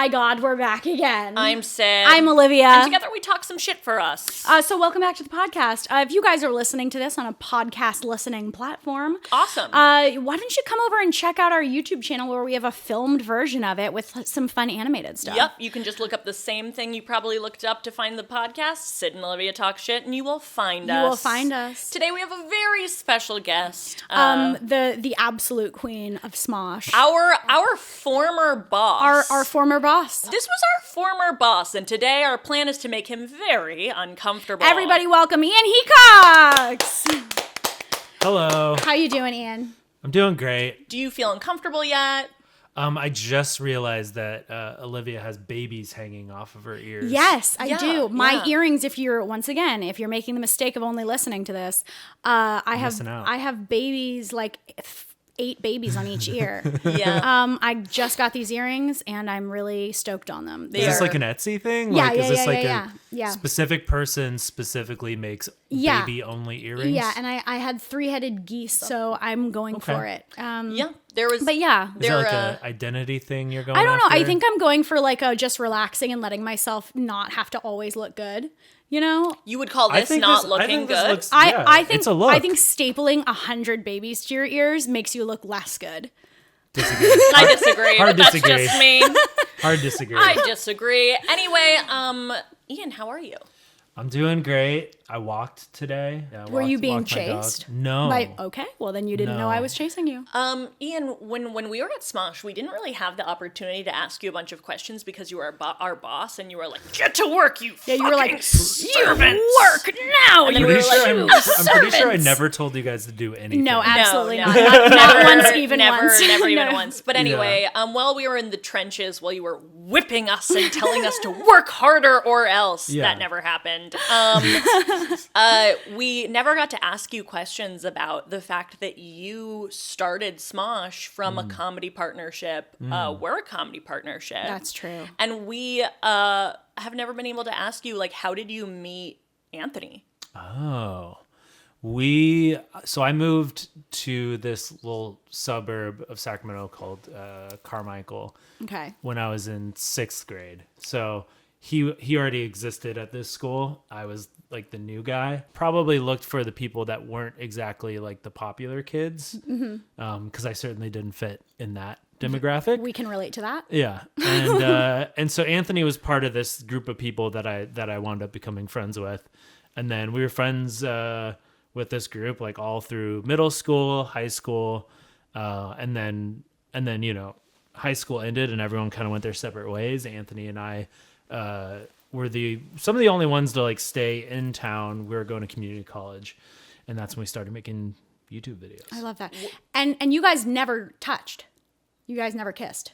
my God, we're back again. I'm Syd. I'm Olivia. And together we talk some shit for us. So welcome back to the podcast. If you guys are listening to this on a podcast listening platform, Awesome. Why don't you come over and check out our YouTube channel where we have a filmed version of it with some fun animated stuff. Yep, you can just look up the same thing you probably looked up to find the podcast, Syd and Olivia Talk Shit, and you will find us. You will find us. Today we have a very special guest. The absolute queen of Smosh. Our former boss. Our former boss. This was our former boss, and today our plan is to make him very uncomfortable. Everybody welcome Ian Hecox. Hello. How you doing, Ian? I'm doing great. Do you feel uncomfortable yet? I just realized that Olivia has babies hanging off of her ears. Yes, I do. My yeah. earrings, if you're making the mistake of only listening to this, I have babies, like 8 babies on each ear. Yeah. I just got these earrings and I'm really stoked on them. Is this like an Etsy thing? Yeah, like, yeah, is this yeah, like yeah, a yeah. specific person specifically makes Yeah. baby only earrings? Yeah, and I had 3-headed geese, so I'm going for it. Yeah, there was. But yeah. Is that like an identity thing you're going I don't know. after? I think I'm going for like a just relaxing and letting myself not have to always look good. You know? You would call I this think not this- I looking think this good? looks- I think it's a look. I think stapling 100 babies to your ears makes you look less good. Disagree. I disagree, Hard but that's disagree. just me. Hard disagree. I disagree. Anyway, Ian, how are you? I'm doing great. I walked today. Yeah, Were you being walked my dog. chased? No. Okay, well then you didn't know I was chasing you. Ian, when we were at Smosh, we didn't really have the opportunity to ask you a bunch of questions because you were our boss, and you were like, "Get to work, you Yeah, you were like, servants! "You work now, And then you we were Pretty like, sure I'm pretty sure I servants." never told you guys to do anything. No, absolutely No, not. Not once, even once. Never even No. once. But anyway, while we were in the trenches, while you were whipping us and telling us to work harder or else, Yeah. that never happened. We never got to ask you questions about the fact that you started Smosh from a comedy partnership. We're a comedy partnership. That's true. And we have never been able to ask you, like, how did you meet Anthony? Oh. So I moved to this little suburb of Sacramento called Carmichael Okay. when I was in 6th grade. So he already existed at this school. I was like the new guy. Probably looked for the people that weren't exactly like the popular kids, because I certainly didn't fit in that demographic. We can relate to that. Yeah, and so Anthony was part of this group of people that I wound up becoming friends with, and then we were friends with this group like all through middle school, high school, and then high school ended and everyone kind of went their separate ways. Anthony and I were some of the only ones to like stay in town. We were going to community college, and that's when we started making YouTube videos. I love that. And you guys never touched. You guys never kissed.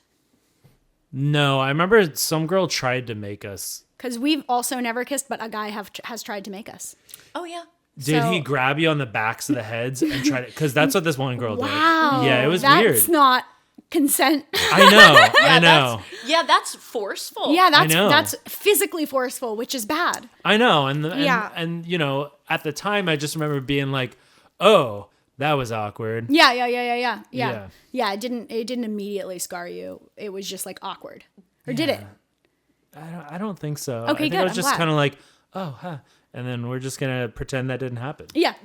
No, I remember some girl tried to make us. Because we've also never kissed, but a guy has tried to make us. Oh, yeah. Did So- he grab you on the backs of the heads and try to? Because that's what this one girl Wow. did. Yeah, it was That's weird. not consent. I know. I know. That's forceful. Yeah, I know. that's physically forceful, which is bad. I know. And Yeah. at the time, I just remember being like, "Oh, that was awkward." Yeah. Yeah. Yeah, it didn't immediately scar you. It was just like awkward. Or did it? I don't think so. Okay, I think good, I was I'm just glad. kind of like, "Oh, huh," and then we're just gonna pretend that didn't happen. Yeah.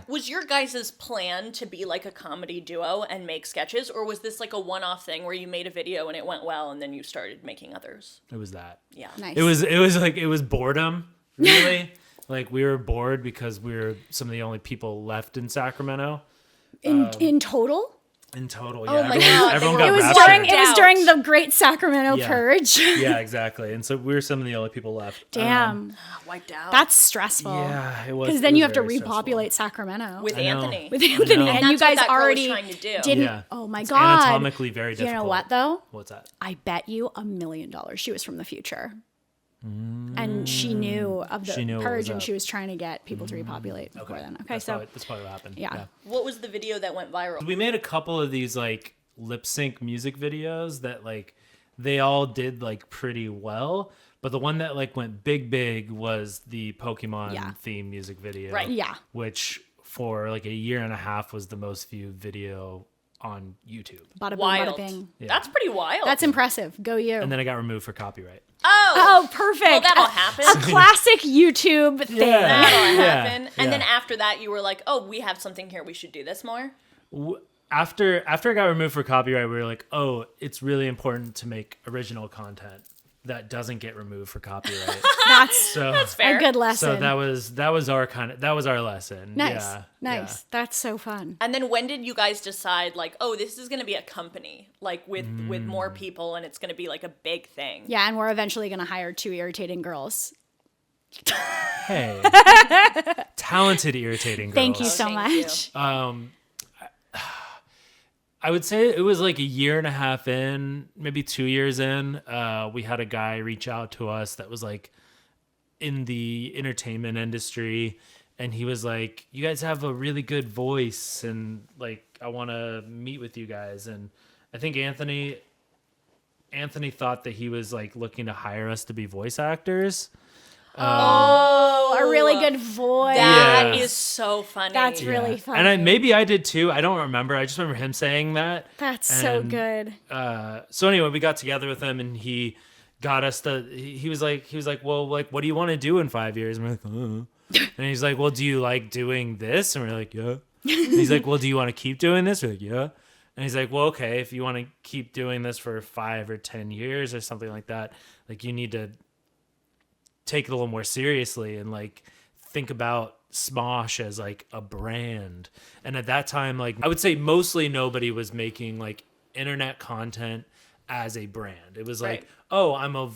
Was your guys' plan to be like a comedy duo and make sketches, or was this like a one-off thing where you made a video and it went well and then you started making others? It was that. Yeah. Nice. It was boredom, really. Like we were bored because we were some of the only people left in Sacramento. In total? In total, Oh yeah. my God, Everyone they got were- raptured. It was during the Great Sacramento Yeah. Purge. Yeah, exactly. And so we were some of the only people left. Damn. Wiped out. That's stressful. Yeah, it was. Because it then was you have to very stressful. repopulate Sacramento. with I know. Anthony. With Anthony. know. And That's you guys what that girl was already trying to do. didn't. Yeah. Oh my It's God. anatomically very difficult. You know what though? What's that? I bet you $1 million she was from the future. And she knew of the She knew what purge was and up. she was trying to get people to repopulate before then. Okay, That's so probably what happened. yeah. What was the video that went viral? We made a couple of these like lip sync music videos that like they all did like pretty well, but the one that like went big was the Pokemon theme music video. Right. Yeah. Which for like a year and a half was the most viewed video on YouTube. Bada boom, Wild. bada bing. Yeah. That's pretty wild. That's impressive. Go you. And then I got removed for copyright. Oh, perfect. Well, that'll happen. A classic YouTube thing. That'll Yeah. happen. And then after that, you were like, oh, we have something here. We should do this more. After I got removed for copyright, we were like, oh, it's really important to make original content that doesn't get removed for copyright. That's fair. a good lesson. So that was our lesson. Nice. Yeah, Nice. yeah. That's so fun. And then when did you guys decide, like, oh, this is going to be a company, like, with more people, and it's going to be, like, a big thing? Yeah, and we're eventually going to hire 2 irritating girls. Hey, talented, irritating girls. Thank you so Thank much. I would say it was like a year and a half in, maybe 2 years in. We had a guy reach out to us that was like in the entertainment industry, and he was like, "You guys have a really good voice, and like I want to meet with you guys." And I think Anthony thought that he was like looking to hire us to be voice actors. Oh, a really good voice. That Yeah. is so funny. That's really funny. And maybe I did too. I don't remember. I just remember him saying that. That's so And, good. So anyway, we got together with him, and he got us to. He was like, well, like, what do you want to do in 5 years? And we're like, and he's like, well, do you like doing this? And we're like, yeah. And he's like, well, do you want to keep doing this? We're like, yeah. And he's like, well, okay, if you want to keep doing this for 5 or 10 years or something like that, like, you need to take it a little more seriously and like think about Smosh as like a brand. And at that time, like, I would say mostly nobody was making like internet content as a brand. It was like, Right. oh, I'm a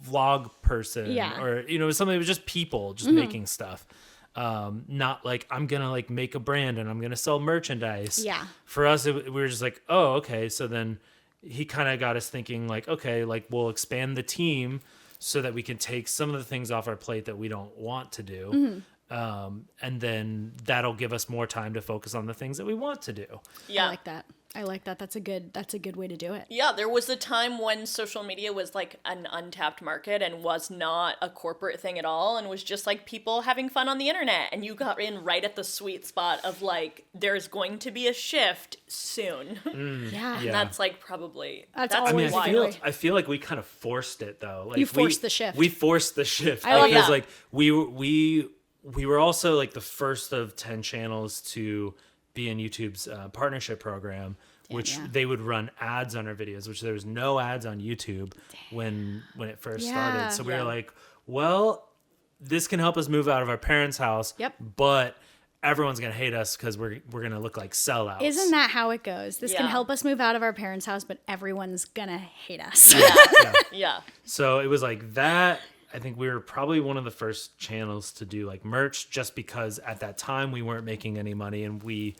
vlog person, Yeah. or it was something. It was just people just making stuff. Not like I'm gonna like make a brand and I'm gonna sell merchandise. Yeah. For us, we were just like, oh, okay. So then he kind of got us thinking like, okay, like we'll expand the team so that we can take some of the things off our plate that we don't want to do. And then that'll give us more time to focus on the things that we want to do. Yeah. I like that. That's a good way to do it. Yeah, there was a time when social media was like an untapped market and was not a corporate thing at all, and was just like people having fun on the internet. And you got in right at the sweet spot of like, there's going to be a shift soon. Yeah. And that's like probably That's that's always I mean, Why? I feel like we kind of forced it though. Like You forced the shift. We forced the shift I like because that. like we were also like the first of 10 channels to be in YouTube's partnership program, which yeah. they would run ads on our videos, which there was no ads on YouTube when it first started. So we were like, well, this can help us move out of our parents' house. Yep. But everyone's gonna hate us because we're gonna look like sellouts. Isn't that how it goes? This can Yeah. help us move out of our parents' house, but everyone's gonna hate us. yeah. So it was like that. I think we were probably one of the first channels to do like merch, just because at that time we weren't making any money, and we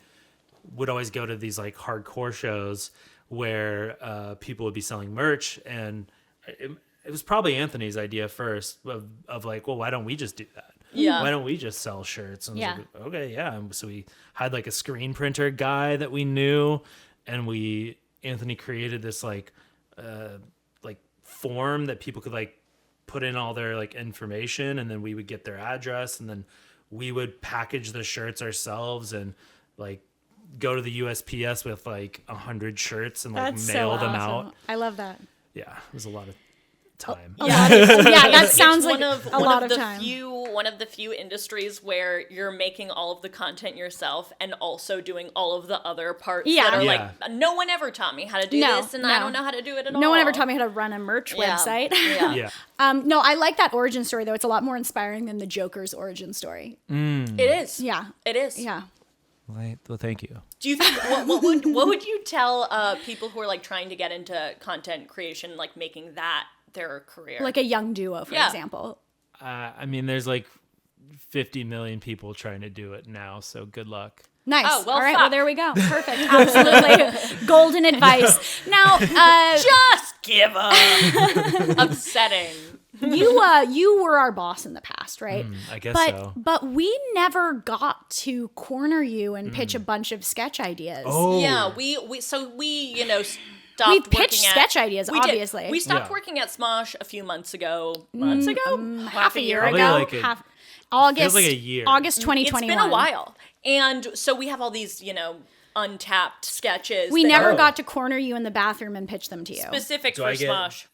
would always go to these like hardcore shows where people would be selling merch, and it was probably Anthony's idea first of like, well, why don't we just do that? Yeah. Why don't we just sell shirts? And I was Yeah. like, okay, yeah. And so we had like a screen printer guy that we knew, and Anthony created this like form that people could like put in all their like information, and then we would get their address, and then we would package the shirts ourselves and like go to the USPS with like 100 shirts and like That's mail so them awesome. out. I love that. Yeah, it was a lot of time. Yeah, that sounds It's like a lot of the time. one of the few industries where you're making all of the content yourself and also doing all of the other parts Yeah. that are Yeah. like, no one ever taught me how to do No, this, and I no. don't know how to do it at all. No one ever taught me how to run a merch website. Yeah. Yeah. No, I like that origin story though. It's a lot more inspiring than the Joker's origin story. It is. Yeah. It is. Yeah. Well, thank you. Do you think what would you tell people who are like trying to get into content creation, like making that their career? Like a young duo, for Yeah. example. I mean, there's like 50 million people trying to do it now, so good luck. Nice. Oh, well, all right. fuck. Well, there we go. Perfect. Absolutely. Golden advice. Now, just give up. Upsetting. you were our boss in the past, right? I guess but, so. But we never got to corner you and pitch a bunch of sketch ideas. Oh, Yeah, we stopped. We pitched working at- sketch ideas, we did. obviously. We stopped Yeah. working at Smosh a few months ago. half a year Probably ago. like August. feels like a year. August It's 2021. been a while. And so we have all these, untapped sketches. We never got to corner you in the bathroom and pitch them to you. Specific for Smosh.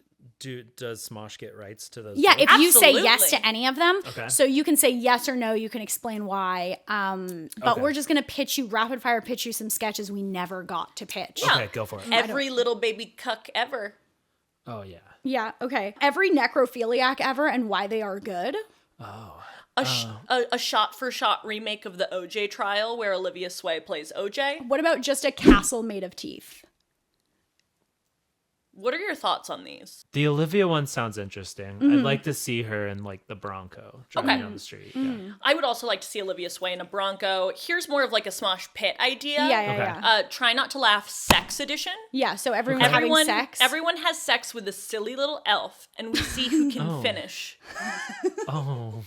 Does Smosh get rights to those? Yeah, books? if you Absolutely. say yes to any of them, Okay. so you can say yes or no, you can explain why. But we're just gonna rapid fire pitch you some sketches we never got to pitch. Yeah. Okay, go for it. Every little baby cuck ever. Oh yeah. Yeah, okay. Every necrophiliac ever and why they are good. A shot-for-shot remake of the OJ trial where Olivia Sway plays OJ. What about just a castle made of teeth? What are your thoughts on these? The Olivia one sounds interesting. I'd like to see her in like the Bronco driving down the street. Yeah. I would also like to see Olivia Sway in a Bronco. Here's more of like a Smosh Pit idea. Yeah. Try Not to Laugh Sex Edition. Yeah, so everyone's having sex. Everyone has sex with a silly little elf, and we see who can finish. Oh.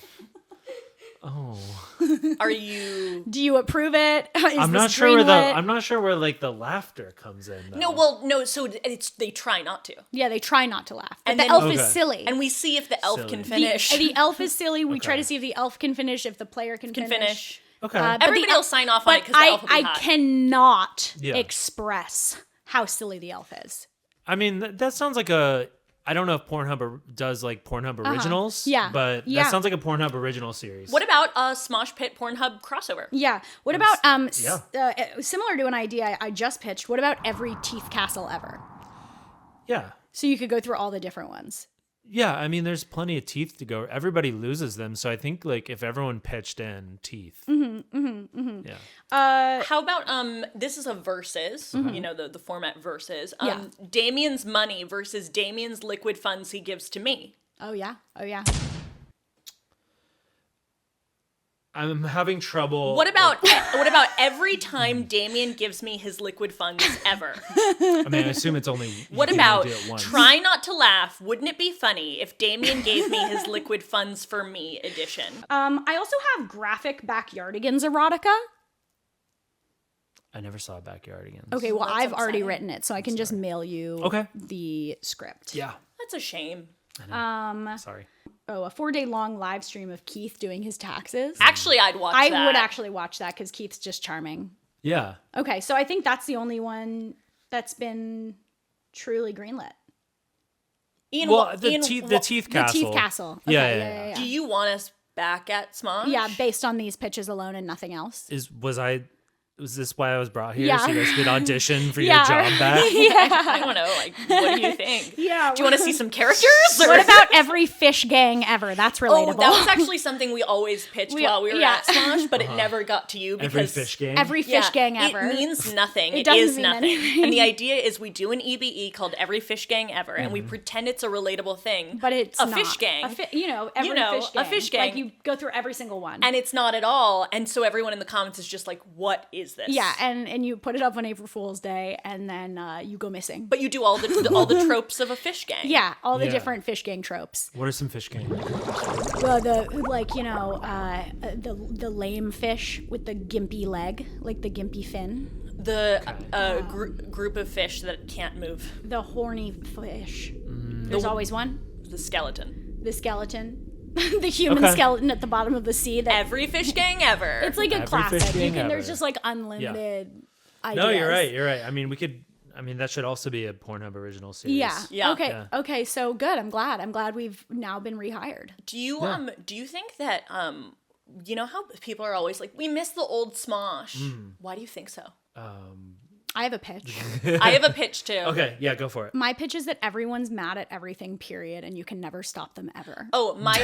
Are you? Do you approve it? I'm not sure where like the laughter comes in. Though. No. So they try not to, Yeah, they try not to laugh. But And the then- elf Okay. is silly. and we see if the elf Silly. can The- finish. The elf is silly. We try Okay. to see if the elf can finish, if the player can finish. Okay. But Everybody will sign off on it But because the elf will be I hot. cannot Yeah. express how silly the elf is. I mean, that sounds like a. I don't know if Pornhub does like Pornhub originals. Yeah. But Yeah. that sounds like a Pornhub original series. What about a Smosh Pit Pornhub crossover? Yeah. What about yeah. Similar to an idea I just pitched? What about every teeth castle ever? Yeah. So you could go through all the different ones. Yeah, I mean, there's plenty of teeth to go. Everybody loses them, so I think like if everyone pitched in teeth, yeah. How about this is a versus, you know, the format versus. Yeah. Damien's money versus Damien's liquid funds he gives to me. Oh yeah. I'm having trouble. What about every time Damien gives me his liquid funds ever? I mean, I assume it's only. What you can about only do it once. Try Not to Laugh? Wouldn't it be funny if Damien gave me his liquid funds for me edition? I also have graphic backyardigans erotica. I never saw Backyardigans. Okay, well, That's I've already upsetting. written it, so I can just mail you the script. Yeah. That's a shame. Sorry. Oh, a 4-day long live stream of Keith doing his taxes. Actually, I'd watch that. I would actually watch that because Keith's just charming. Yeah. Okay, so I think that's the only one that's been truly greenlit. Ian, Well, the Ian, teeth The castle. Teeth Castle. Okay, Yeah. Do you want us back at Smosh? Yeah, based on these pitches alone and nothing else. Was this why I was brought here? Yeah. So you guys could audition for Yeah. your job back? I don't know. Like, what do you think? Yeah. Do you want to see some characters? Or? What about every fish gang ever? That's relatable. Oh, that was actually something we always pitched while we were yeah. at Smosh, but it never got to you because Every fish game. Every fish gang ever. It means nothing. It doesn't is mean nothing. anything. And the idea is we do an EBE called Every Fish Gang Ever, and we pretend it's a relatable thing. but it's a not. fish gang. Every fish gang. a fish gang. Like you go through every single one. And it's not at all. And so everyone in the comments is just like, what is this? yeah, and you put it up on April Fool's Day, and then you go missing. But you do all the tropes of a fish gang. Yeah, all the Yeah. different fish gang tropes. What are some fish games? Well, the lame fish with the gimpy leg, like the gimpy fin. The group of fish that can't move. The horny fish. There's always one. The skeleton. The skeleton. The human Okay. skeleton at the bottom of the sea. That Every fish gang ever. it's like a Every classic. fish gang There's ever. just like unlimited ideas. No, you're right. I mean, that should also be a Pornhub original series. Yeah. Yeah. Okay. Yeah. Okay. So good. I'm glad we've now been rehired. Do you think that you know how people are always like, we miss the old Smosh? Why do you think so? I have a pitch. I have a pitch too. Okay, yeah, go for it. My pitch is that everyone's mad at everything, period, and you can never stop them ever. Oh, my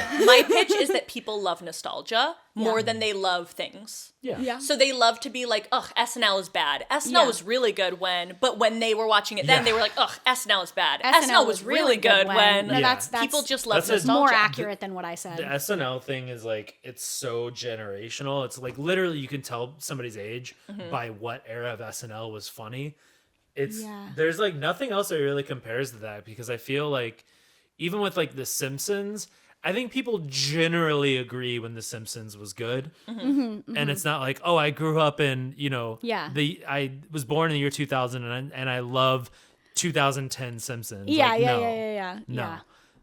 pitch is that people love nostalgia more than they love things. Yeah. So they love to be like, ugh, SNL is bad. SNL Yeah. was really good but when they were watching it then, Yeah. they were like, ugh, SNL is bad. SNL was really good when. No, Yeah. that's People just love That's a- nostalgia. more accurate than what I said. The SNL thing is like, it's so generational. It's like literally you can tell somebody's age by what era of SNL was funny. There's like nothing else that really compares to that, because I feel like even with like The Simpsons, I think people generally agree when The Simpsons was good. And it's not like, oh, I grew up in, I was born in the year 2000 and I love 2010 Simpsons. Yeah. No.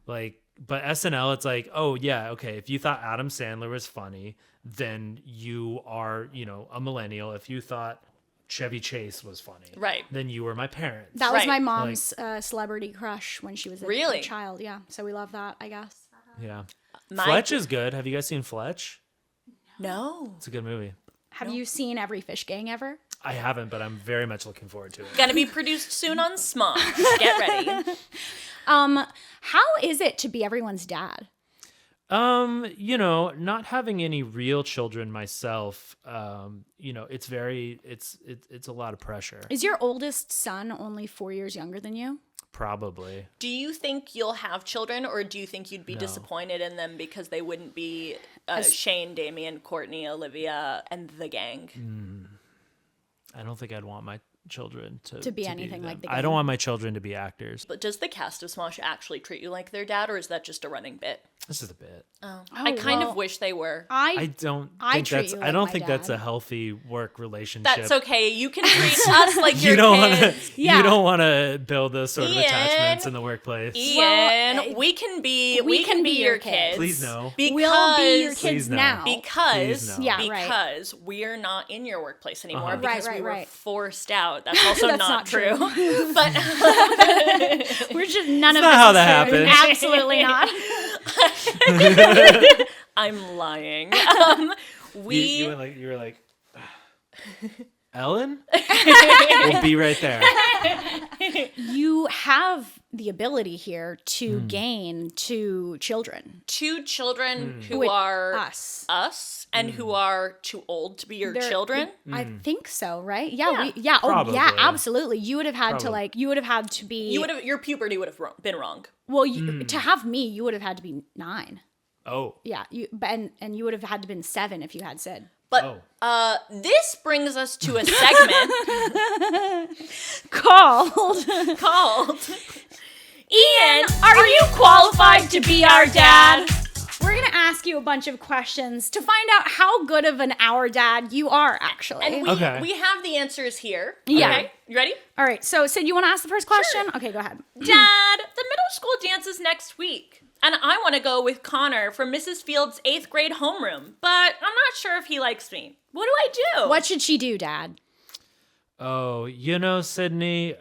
Like, but SNL, it's like, oh yeah, okay, if you thought Adam Sandler was funny, then you are, a millennial. If you thought Chevy Chase was funny. Right. Then you were my parents. That was Right. my mom's celebrity crush when she was Really? a child. Yeah, so we love that, I guess. Yeah. My- Fletch is good. Have you guys seen Fletch? No. It's a good movie. Have you seen Every Fish Gang ever? I haven't, but I'm very much looking forward to it. Gonna be produced soon on Smosh. Get ready. How is it to be everyone's dad? Not having any real children myself, it's a lot of pressure. Is your oldest son only 4 years younger than you? Probably. Do you think you'll have children, or do you think you'd be disappointed in them because they wouldn't be Shane, Damien, Courtney, Olivia, and the gang? I don't think I'd want my children to be anything like the I don't want my children to be actors. But does the cast of Smosh actually treat you like their dad, or is that just a running bit? This is a bit. I kind of wish they were. I don't think treat that's you I like don't my think that's a dad. healthy work relationship. That's okay. You can treat us like You your don't kids. want to you don't want to build those sort of Ian. attachments in the workplace. Ian, we can be your kids. Please no. Because We'll be your Please kids no. now. Please no. Yeah, right. because we're not in your workplace anymore because Right, we were right. forced out. That's also That's not not true. true. But We're just none of not this how is that true. happens. Absolutely not. I'm lying. You were like Ellen? We'll be right there. You have the ability here to gain 2 children. 2 children who With are us. and who are too old to be your children. I think so, right? Yeah, Yeah. Probably. absolutely. You would have had to be Your puberty would have been wrong. Well, to have me, you would have had to be 9. Oh. Yeah, and you would have had to been 7 if you had Syd. But this brings us to a segment Called Ian, are you qualified to be our dad? We're going to ask you a bunch of questions to find out how good of an our dad you are, actually. And Okay. we have the answers here. Yeah. Okay, you ready? All right, so Syd, you want to ask the first question? Sure. Okay, go ahead. Dad, the middle school dance is next week. And I want to go with Connor from Mrs. Field's 8th grade homeroom. But I'm not sure if he likes me. What do I do? What should she do, Dad? Oh, Sydney,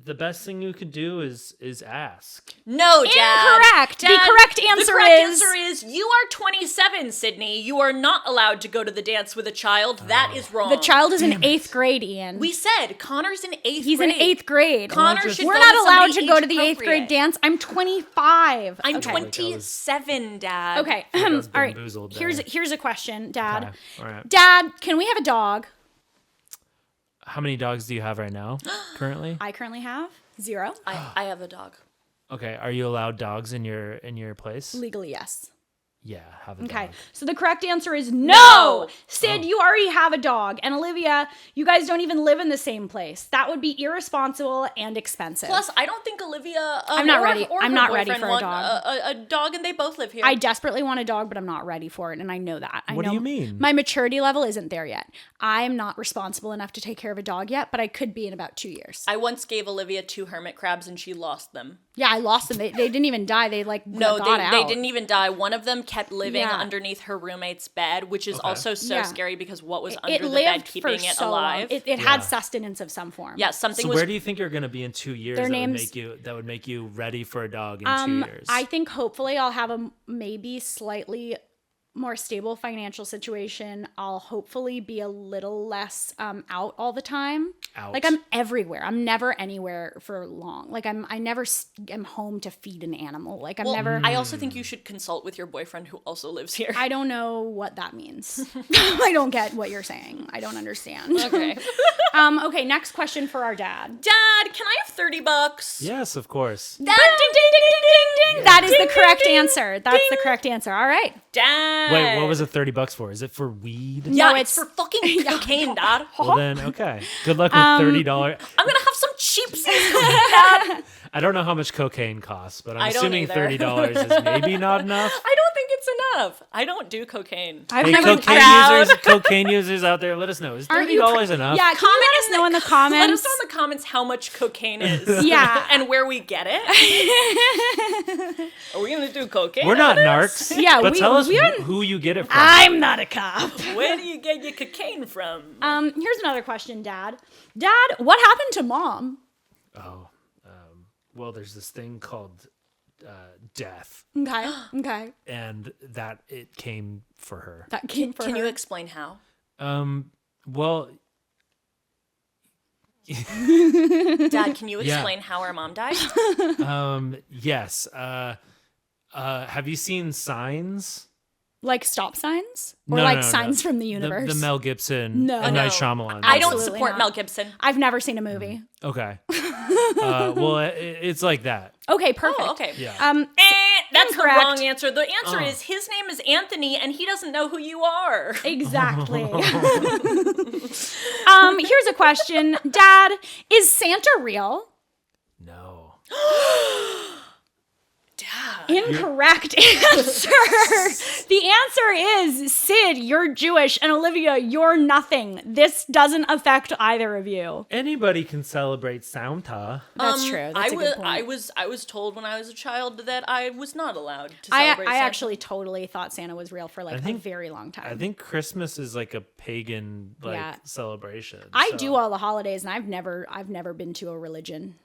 the best thing you could do is ask. No, Dad. Incorrect. The correct answer is you are 27, Sydney. You are not allowed to go to the dance with a child. That is wrong. The child is in 8th grade, Ian. We said Connor's in 8th He's grade. in 8th grade. Connor should We're go not with allowed somebody to go to the 8th age-appropriate. grade dance. I'm 25. I'm Okay. 27, Dad. Okay. I was All right. bamboozled Here's a question, Dad. Okay. All right. Dad, can we have a dog? How many dogs do you have right now, currently? I currently have 0. I have a dog. Okay, are you allowed dogs in your place? Legally, yes. Yeah, have a Okay, dog. so the correct answer is no. No! Syd, you already have a dog. And Olivia, you guys don't even live in the same place. That would be irresponsible and expensive. Plus, I don't think Olivia. I'm not ready. Or I'm her not ready boyfriend for a want dog. A dog, and they both live here. I desperately want a dog, but I'm not ready for it. And I know that. What do you mean? My maturity level isn't there yet. I'm not responsible enough to take care of a dog yet, but I could be in about 2 years. I once gave Olivia 2 hermit crabs, and she lost them. Yeah, I lost them. They didn't even die. They No, got out. they didn't even die. One of them kept living Yeah. underneath her roommate's bed, which is also so Yeah. scary because what was It under the lived bed for keeping it so alive? long. It had sustenance of some form. Yeah, something So was. where do you think you're going to be in 2 years Their that names- would make you ready for a dog in 2 years? I think hopefully I'll have a maybe slightly more stable financial situation. I'll hopefully be a little less out all the time. Out. Like I'm everywhere. I'm never anywhere for long. Like I never am home to feed an animal. Like I'm Well, never. I also think you should consult with your boyfriend who also lives here. I don't know what that means. I don't get what you're saying. I don't understand. Okay. Okay, next question for our dad. Dad, can I have $30? Yes, of course. Ding, ding, ding, ding, ding, ding. That is the correct answer. That's the correct answer. All right. Dad. Wait, what was it $30 for? Is it for weed? Yeah, No, it's for fucking cocaine, Dad. Well then, okay. Good luck with $30. I'm gonna have some cheap Dad. I don't know how much cocaine costs, but I'm I don't assuming either. $30 is maybe not enough. I don't think Cocaine's enough. I don't do cocaine. I've Hey, never cocaine users out there, let us know. Is $30 enough? Yeah, can you let us know in the Let us comments? know in the comments how much cocaine is. Yeah. And where we get it. Are we going to do cocaine? We're not evidence? narcs. Yeah, but tell us we aren't- who you get it from. I'm not a cop. Where do you get your cocaine from? Here's another question, Dad. Dad, what happened to Mom? Oh, well, there's this thing called death, Okay, okay. and that it came for her. That came for Can her. you explain how? Well, Dad, can you Yeah. explain how our mom died? yes. Have you seen Signs? Like stop signs? Or No, like no, no, signs no. from the universe? The Mel Gibson, No. M. No. Night Shyamalan. I don't Absolutely support not. Mel Gibson. I've never seen a movie. Okay. Well, it's like that. Okay, perfect. Oh, okay. Yeah. That's Incorrect. the wrong answer. The answer is his name is Anthony and he doesn't know who you are. Exactly. Here's a question. Dad, is Santa real? No. Dad. Incorrect answer. The answer is Syd, you're Jewish, and Olivia, you're nothing. This doesn't affect either of you. Anybody can celebrate Santa. That's true. That's a good point. I was told when I was a child that I was not allowed to I celebrate Santa. actually totally thought Santa was real for like a very long time. I think Christmas is like a pagan Yeah. celebration. I so, do all the holidays, and I've never been to a religion.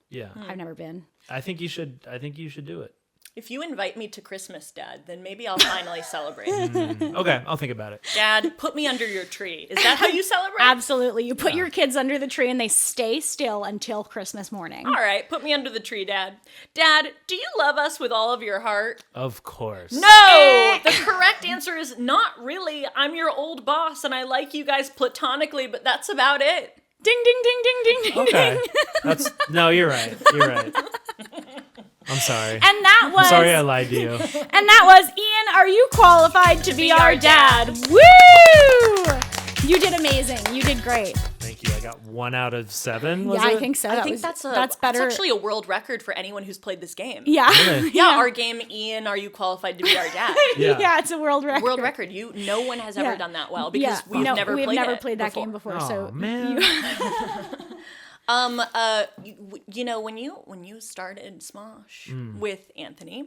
Yeah. I've never been. I think you should do it. If you invite me to Christmas, Dad, then maybe I'll finally celebrate. Okay, I'll think about it. Dad, put me under your tree. Is that how you celebrate? Absolutely. You put your kids under the tree and they stay still until Christmas morning. All right, put me under the tree, Dad. Dad, do you love us with all of your heart? Of course. No! The correct answer is not really. I'm your old boss and I like you guys platonically, but that's about it. Ding, ding, ding, ding, ding, ding, Okay. ding. No, you're right. You're right. I'm sorry. And that was Sorry I lied to you. And that was Ian, are you qualified to be our dad? Woo! You did amazing. You did great. Thank you. I got 1 out of 7. Was Yeah, it? I think so. I think that's that's better. That's actually a world record for anyone who's played this game. Yeah. Really? Yeah, our game, Ian, are you qualified to be our dad? Yeah. Yeah, it's a world record. World record. No one has ever Yeah. done that well because we've never played that before. game before. Oh, So man. You know, when you started Smosh with Anthony,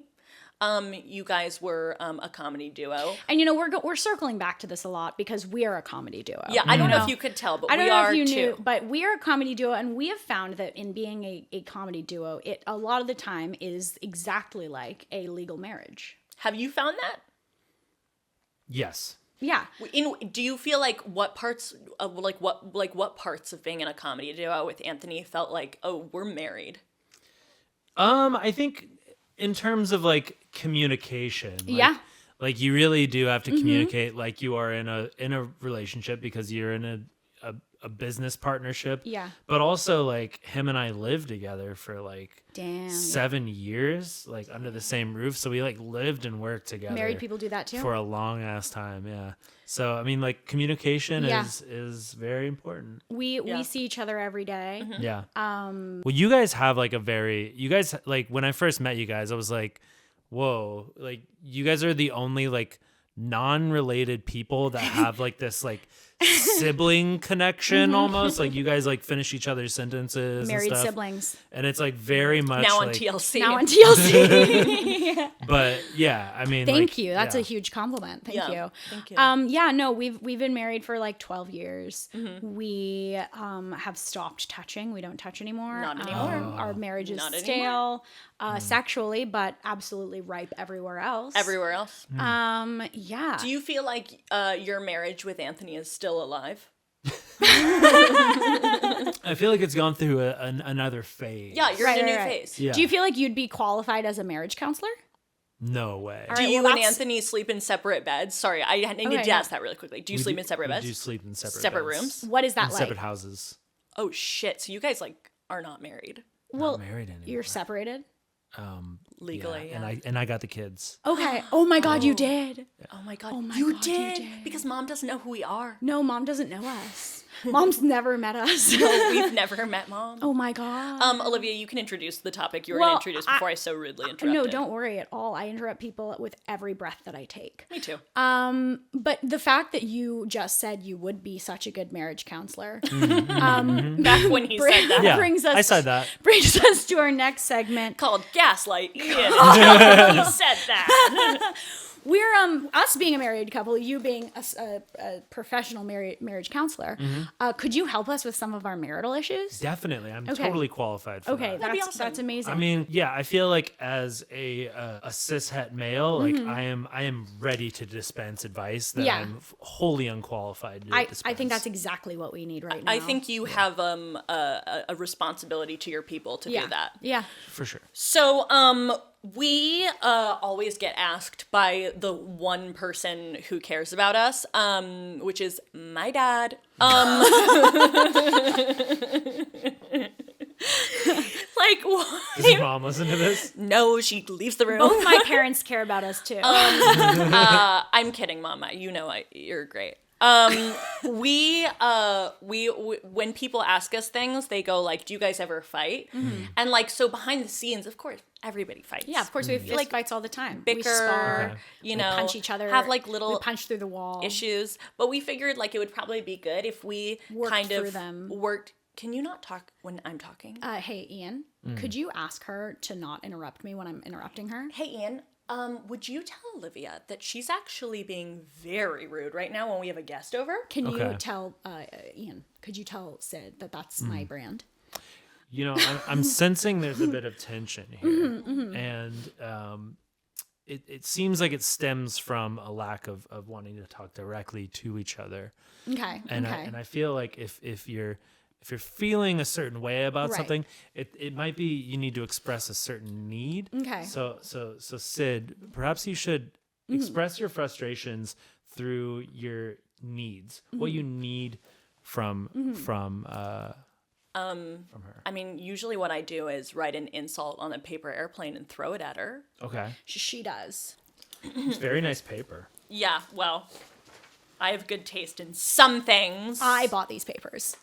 you guys were a comedy duo. and you know we're circling back to this a lot because we are a comedy duo. Yeah, I don't know if you could tell, but I don't we know are if you too. knew, but we are a comedy duo, and we have found that in being a comedy duo, it a lot of the time is exactly like a legal marriage. Have you found that? Yes. Yeah. Do you feel like what parts of what parts of being in a comedy duo with Anthony felt like, oh, we're married? I think in terms of like communication, Yeah. like you really do have to communicate like you are in a relationship because you're in a business partnership. Yeah. But also like him and I lived together for like Damn. 7 years, like under the same roof. So we like lived and worked together. Married people do that too. For a long ass time, yeah. So I mean, like communication Yeah. is very important. We see each other every day. Yeah. Well, you guys have like like when I first met you guys, I was like, whoa, like you guys are the only like non-related people that have like this like sibling connection almost. Like you guys like finish each other's sentences. Married and stuff. siblings. And it's like very much Now on like, TLC. Now on TLC. But yeah, I mean, Thank like, you. That's yeah. a huge compliment. Thank Yeah. you. Thank you. Yeah, no, we've been married for like 12 years. We have stopped touching. We don't touch anymore. Not anymore. Our marriage is Not stale sexually, but absolutely ripe everywhere else. Everywhere else. Yeah. Do you feel like your marriage with Anthony is still alive? I feel like it's gone through another phase. Yeah, you're in a new right. phase. Yeah. Do you feel like you'd be qualified as a marriage counselor? No way. All Do right, you well, and that's- Anthony sleep in separate beds? Sorry, I need to yeah. ask that really quickly. Do you sleep in separate We beds? do sleep in separate Separate beds. rooms? What is that In like? separate houses. Oh shit! So you guys like are not married Well, Not married anymore. you're separated? legally? Yeah, Yeah. and I got the kids. Okay. Oh my God, you did. Oh my god! Oh my you God, you did did. because mom doesn't know who we are. No, mom doesn't know us. Mom's never met us. We've never met Mom. Oh my God. Olivia, you can introduce the topic you were Well, going to introduce before I so rudely interrupted. No, don't worry at all. I interrupt people with every breath that I take. Me too. But the fact that you just said you would be such a good marriage counselor Back when he said that. Yeah, brings us I said that. brings us to our next segment. Called Gaslight Ian. He said that. We're us being a married couple, you being a professional marriage counselor. Could you help us with some of our marital issues? Definitely. I'm Okay. totally qualified for Okay, that. That'd be that's awesome. that's amazing. I mean, yeah, I feel like as a cishet male, like I am ready to dispense advice that Yeah. I'm wholly unqualified to dispense. I think that's exactly what we need right now. I think you have a responsibility to your people to do that. Yeah. for sure. So, we always get asked by the one person who cares about us, which is my dad. Like, Does your mom listen to this? no, she leaves the room. Both my parents care about us too. I'm kidding, Mama. You know you're great. We when people ask us things, they go like, "Do you guys ever fight?" And like, so behind the scenes, of course, everybody fights. Yeah, of course we have fist fights all the time. bicker, we spar, Okay. you we know, punch each other, have like little we punch through the wall. issues. But we figured like it would probably be good if we Worked kind through of them. worked. Can you not talk when I'm talking? Hey, Ian, could you ask her to not interrupt me when I'm interrupting her? Hey, Ian. Would you tell Olivia that she's actually being very rude right now when we have a guest over? Can you Okay. tell Ian? Could you tell Syd that that's my brand? You know, I'm sensing there's a bit of tension here, and it seems like it stems from a lack of wanting to talk directly to each other. Okay. And okay. I feel like if you're feeling a certain way about Right. something, it might be you need to express a certain need. Okay. So Syd, perhaps you should express your frustrations through your needs. What you need from her. I mean, usually what I do is write an insult on a paper airplane and throw it at her. Okay. She does. It's very nice paper. Yeah, well, I have good taste in some things. I bought these papers.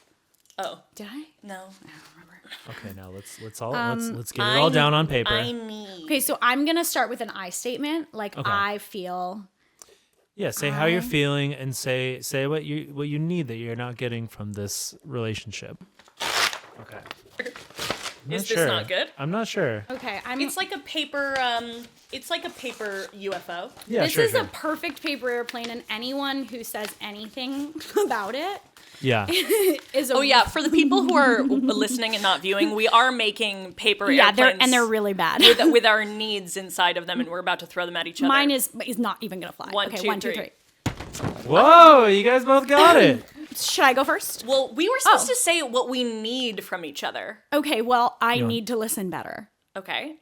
Oh, Did I? no. I don't remember. Okay, now let's get it all down on paper. I need. Okay, so I'm gonna start with an I statement. Like Okay. I feel. Yeah, say how you're feeling and say what you need that you're not getting from this relationship. Okay. Is this not good? I'm not sure. Okay, It's like a paper. It's like a paper UFO. Yeah, this sure. is a perfect paper airplane, and anyone who says anything about it Yeah. is a Oh yeah, for the people who are listening and not viewing, we are making paper yeah, airplanes. they're really bad. with our needs inside of them, and we're about to throw them at each other. Mine is not even gonna fly. One, okay, two, 1, 2, three. 3. Whoa, you guys both got it. Should I go first? Well, we were supposed to say what we need from each other. Okay, well, I You want- need to listen better Okay.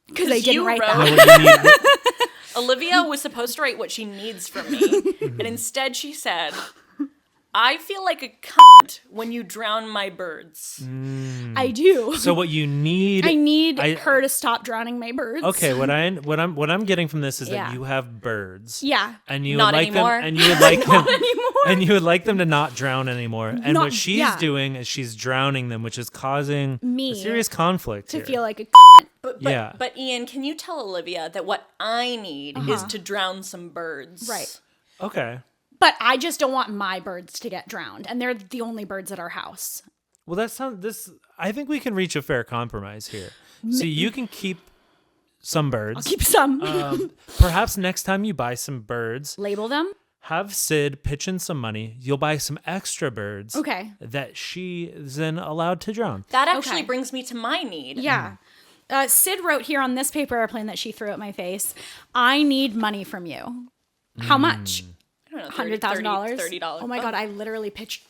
because I didn't you write wrote- that. Know what you need. Olivia was supposed to write what she needs from me, and instead she said, "I feel like a cunt when you drown my birds." I do. So what you need? I need I- her to stop drowning my birds. Okay, what I'm getting from this is Yeah. that you have birds. Yeah. And you Not would like anymore. them, and you would like them, anymore. and you would like them to not drown anymore. And Not- what she's yeah. doing is she's drowning them, which is causing Me a serious conflict To here. feel like a But Yeah. but Ian, can you tell Olivia that what I need is to drown some birds? Right. Okay. But I just don't want my birds to get drowned, and they're the only birds at our house. Well, that sounds. This. I think we can reach a fair compromise here. So you can keep some birds. Keep some. Perhaps next time you buy some birds, Label them. have Syd pitch in some money. You'll buy some extra birds. Okay. That she is then allowed to drown. That actually Okay. brings me to my need. Yeah. Syd wrote here on this paper airplane that she threw at my face, I need money from you. How much? I don't know, $100,000? $30. Oh my God, I literally pitched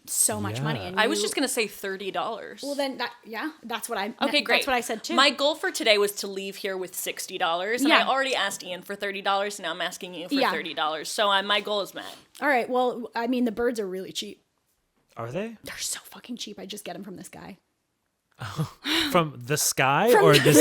so much Yeah. money. And I was you- just gonna say $30. Well, then, that's what I Okay, great. That's what I said too. My goal for today was to leave here with $60, and Yeah. I already asked Ian for $30, and now I'm asking you for Yeah. $30. So my goal is met. All right, well, I mean, the birds are really cheap. Are they They're so fucking cheap. I just get them from this guy. from the sky or this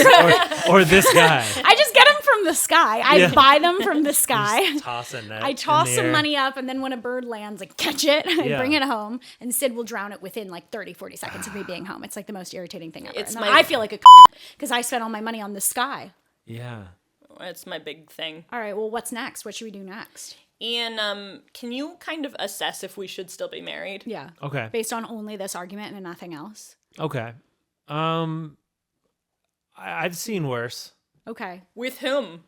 or this guy? I just get them from the sky. I buy them from the sky. Just toss a net I in toss the some air. money up, and then when a bird lands, I catch it. I Yeah. bring it home, and Syd will drown it within like 30, 40 seconds of me being home. It's like the most irritating thing ever. It's And my- I feel like a because I spent all my money on the sky. Yeah. It's my big thing. All right, well, what's next? What should we do next? Ian, can you kind of assess if we should still be married? Yeah. Okay. Based on only this argument and nothing else. Okay. I've seen worse. Okay. With whom?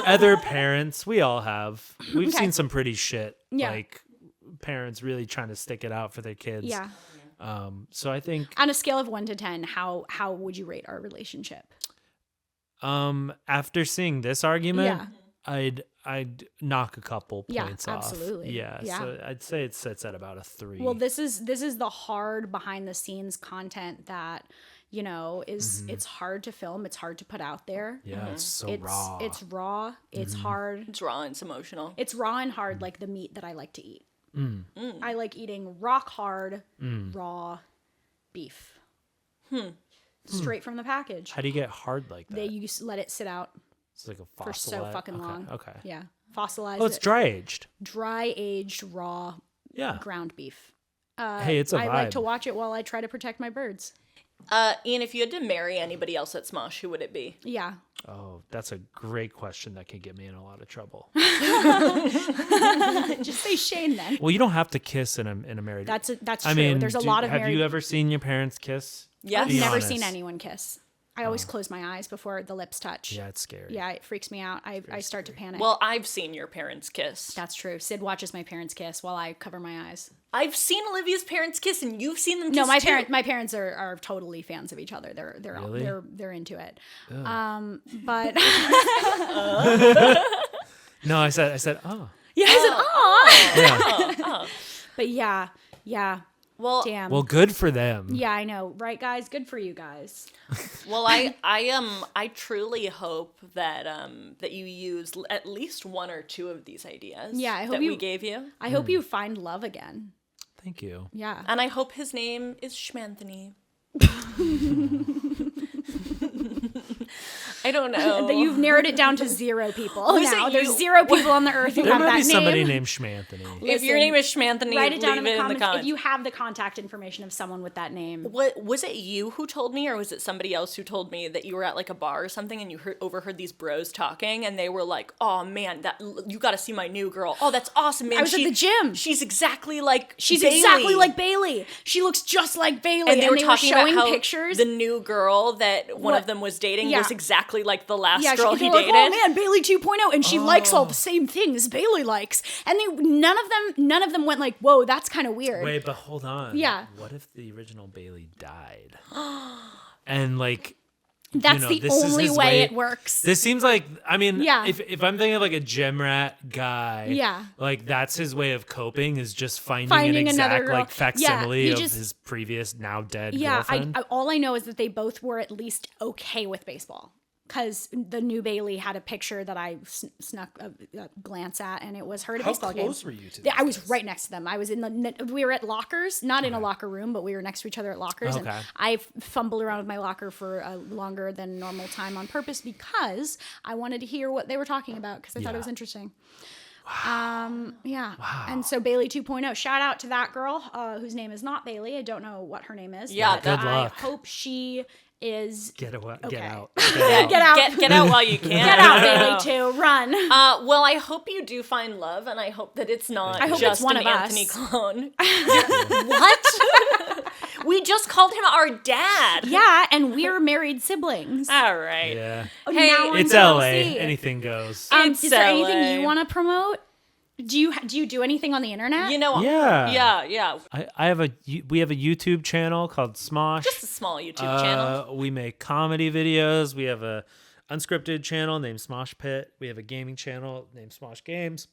Other parents, we all have. We've Okay. seen some pretty shit. Yeah. Like parents really trying to stick it out for their kids. Yeah. So I think On a scale of 1 to 10, how would you rate our relationship? after seeing this argument, Yeah. I'd knock a couple Yeah, points off. absolutely. Yeah. Yeah. So I'd say it sits at about a 3. Well, this is the hard behind the scenes content that, you know, is it's hard to film, it's hard to put out there. yeah, it's so It's raw. it's raw, it's hard. It's raw and it's emotional. It's raw and hard like the meat that I like to eat. I like eating rock hard raw beef. Straight from the package. How do you get hard like that? They let it sit out It's like a for fossil. so fucking long. Okay. Yeah. Fossilized Oh, it's it. dry aged. Dry aged raw Yeah. ground beef. Hey, it's a I vibe. like to watch it while I try to protect my birds. Ian, if you had to marry anybody else at Smosh, who would it be? Yeah. Oh, that's a great question that could get me in a lot of trouble. Just say Shane then. Well, you don't have to kiss in a married. That's true. I mean, There's a lot of have married. you ever seen your parents kiss? Yes. I've Be never honest. seen anyone kiss. I always close my eyes before the lips touch. Yeah, it's scary. Yeah, it freaks me out. I start to panic. Well, I've seen your parents kiss. That's true. Syd watches my parents kiss while I cover my eyes. I've seen Olivia's parents kiss, and you've seen them kiss No, too. my parents are totally fans of each other. They're Really? they're into it. But No, I said, oh. yeah, I said, "Aw." Yeah. But yeah. Well, Damn. Well, good for them. Yeah, I know, right, guys? Good for you guys. well, I truly hope that that you use at least one or two of these ideas. Yeah, I hope that you- we gave you, I hope you find love again. Thank you. Yeah. and I hope his name is Schmanthony. I don't know. That you've narrowed it down to 0 people Was now. it There's you? 0 people on the earth who There have might be that somebody name. named Schmanthony. If your Listen, name is Schmanthony, Write it down leave in the it in the comments comments. if you have the contact information of someone with that name. What was it? You who told me, or was it somebody else who told me that you were at like a bar or something and you overheard these bros talking and they were like, "Oh man, that you got to see my new girl. Oh, that's awesome, man. I was at the gym. She's exactly like She's Bailey." exactly like Bailey. She looks just like Bailey. And they were talking showing about how pictures. the new girl that one What? of them was dating Yeah. was exactly like the last yeah, girl they he were like, dated. oh man, Bailey 2.0, and she likes all the same things Bailey likes. And none of them went like, whoa, that's kind of weird. Wait, but hold on. Yeah. What if the original Bailey died? And like, That's know, the this is only his way way- it works. this seems like, I mean, Yeah. if I'm thinking of like a gym rat guy, Yeah. like that's his way of coping is just finding an Finding another exact girl. like facsimile Yeah, of he just- his previous now dead Yeah, girlfriend. all I know is that they both were at least okay with baseball. Because the new Bailey had a picture that I snuck a glance at, and it was her at a How baseball game. close were you to Yeah, these I was guys? right next to them. I was we were at lockers, not in a locker room, but we were next to each other at lockers. Okay. And I fumbled around with my locker for a longer than normal time on purpose because I wanted to hear what they were talking about because I thought it Yeah. was interesting. Yeah. And so Bailey 2.0, shout out to that girl whose name is not Bailey. I don't know what her name is. Yeah, but good I luck. hope she is. Get Okay. out. Get out. Get out while you can. Get out, Bailey 2. Run. Well, I hope you do find love, and I hope that it's not I hope just it's one an of Anthony us. clone. What? We just called him our dad. Yeah, and we're married siblings. All right. Yeah. Hey, Now It's on LA. TLC. Anything goes. It's Is there anything LA. you want to promote? Do you do anything on the internet? You know, Yeah. yeah. We have a YouTube channel called Smosh. Just a small YouTube channel. We make comedy videos. We have a unscripted channel named Smosh Pit. We have a gaming channel named Smosh Games.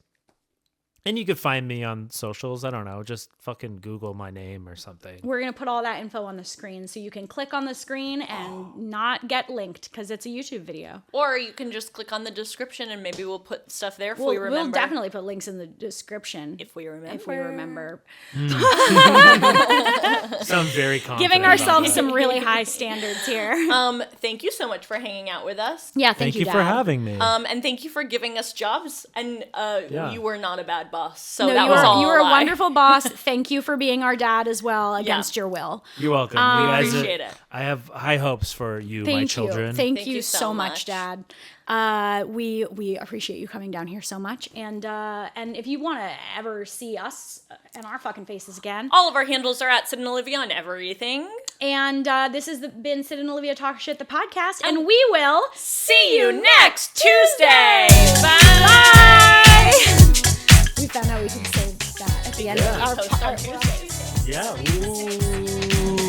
And you could find me on socials. I don't know. Just fucking Google my name or something. We're going to put all that info on the screen so you can click on the screen and not get linked because it's a YouTube video. Or you can just click on the description and maybe we'll put stuff there if we We'll remember. definitely put links in the description. If we remember. If we remember. Sound very confident. Giving about ourselves that. some really high standards here. Thank you so much for hanging out with us. Yeah, Thank you Dad. for having me. And thank you for giving us jobs. And you were not a bad boss. So No, that was all you were a lie. wonderful boss. Thank you for being our dad as well against your will. You're welcome. Appreciate it. I have high hopes for you, Thank my you. children. Thank you so much, Dad. We appreciate you coming down here so much. And if you want to ever see us and our fucking faces again, All of our handles are at Syd and Olivia on everything. and this has been Syd and Olivia Talk Shit, the podcast, and we will See you next Tuesday. Bye. We found out we can say that at the end of our Post on part. Tuesdays. Yeah. Ooh.